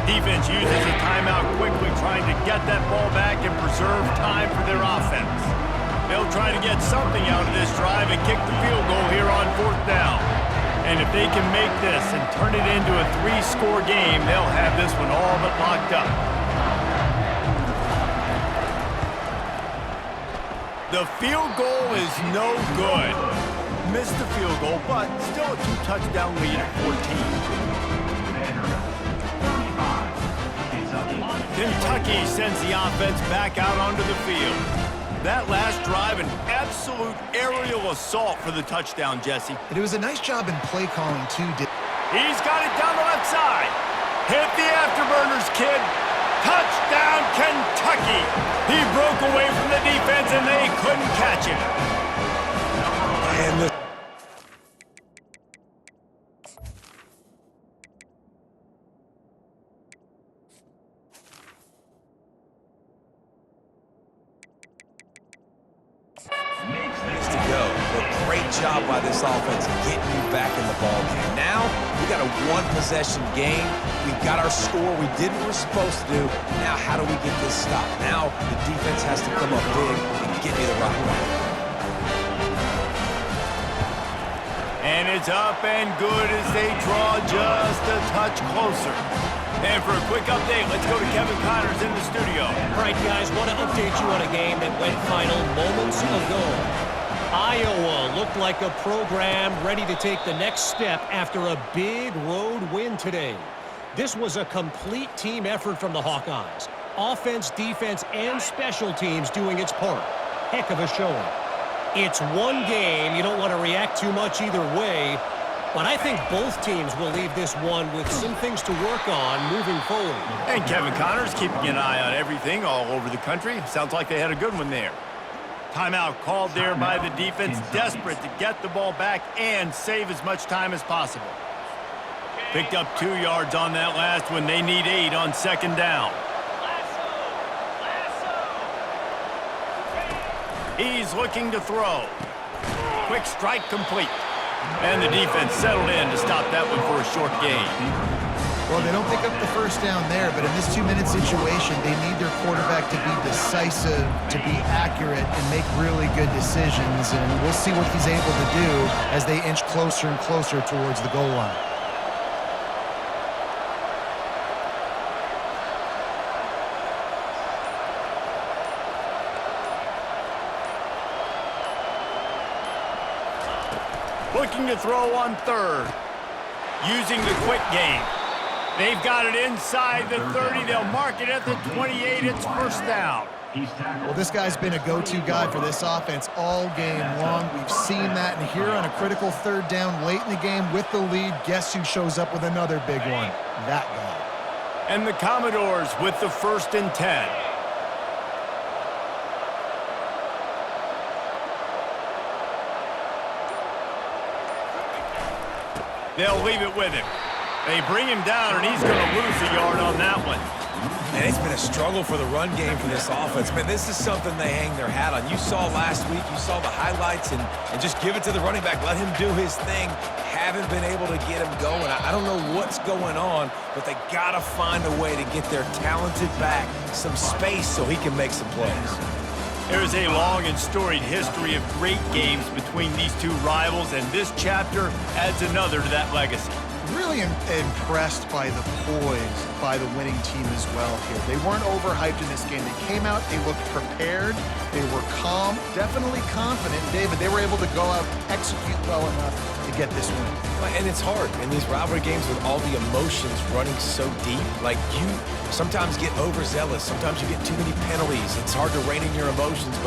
Defense uses a timeout quickly, trying to get that ball back and preserve time for their offense. They'll try to get something out of this drive and kick the field goal here on fourth down. And if they can make this and turn it into a 3-score game, they'll have this one all but locked up. The field goal is no good. Missed the field goal, but still a 2-touchdown lead at 14. Kentucky sends the offense back out onto the field. That last drive, an absolute aerial assault for the touchdown, Jesse. It was a nice job in play calling, too. He's got it down the left side. Hit the afterburners, kid. Touchdown, Kentucky. He broke away from the defense, and they couldn't catch him. And job by this offense getting you back in the ballgame. Now, we got a one-possession game. We've got our score. We did what we're supposed to do. Now, how do we get this stopped? Now, the defense has to come up big and get me the rock back. And it's up and good as they draw just a touch closer. And for a quick update, let's go to Kevin Connors in the studio. All right, guys, want to update you on a game that went final moments ago. Iowa looked like a program ready to take the next step after a big road win today. This was a complete team effort from the Hawkeyes. Offense, defense, and special teams doing its part. Heck of a showing. It's one game. You don't want to react too much either way, but I think both teams will leave this one with some things to work on moving forward. And Kevin Connors keeping an eye on everything all over the country. Sounds like they had a good one there. Timeout called there by the defense, desperate to get the ball back and save as much time as possible. Picked up 2 yards on that last one. They need 8 on second down. He's looking to throw. Quick strike complete. And the defense settled in to stop that one for a short gain. Well, they don't pick up the first down there, but in this 2-minute situation, they need their quarterback to be decisive, to be accurate, and make really good decisions. And we'll see what he's able to do as they inch closer and closer towards the goal line. Looking to throw on third. Using the quick game. They've got it inside the 30. They'll mark it at the 28. It's first down. Well, this guy's been a go-to guy for this offense all game long. We've seen that, and here on a critical third down late in the game with the lead, guess who shows up with another big one? That guy. And the Commodores with the 1st and 10. They'll leave it with him. They bring him down, and he's going to lose a yard on that one. And it's been a struggle for the run game for this offense. Man, this is something they hang their hat on. You saw last week, you saw the highlights, and just give it to the running back. Let him do his thing. haven't been able to get him going. I don't know what's going on, but they got to find a way to get their talented back some space so he can make some plays. There is a long and storied history of great games between these two rivals, and this chapter adds another to that legacy. Really impressed by the poise by the winning team as well here. They weren't overhyped in this game. They came out, they looked prepared, they were calm, definitely confident. David, they were able to go out, execute well enough to get this win. And it's hard in these rivalry games with all the emotions running so deep. Like, you sometimes get overzealous. Sometimes you get too many penalties. It's hard to rein in your emotions, but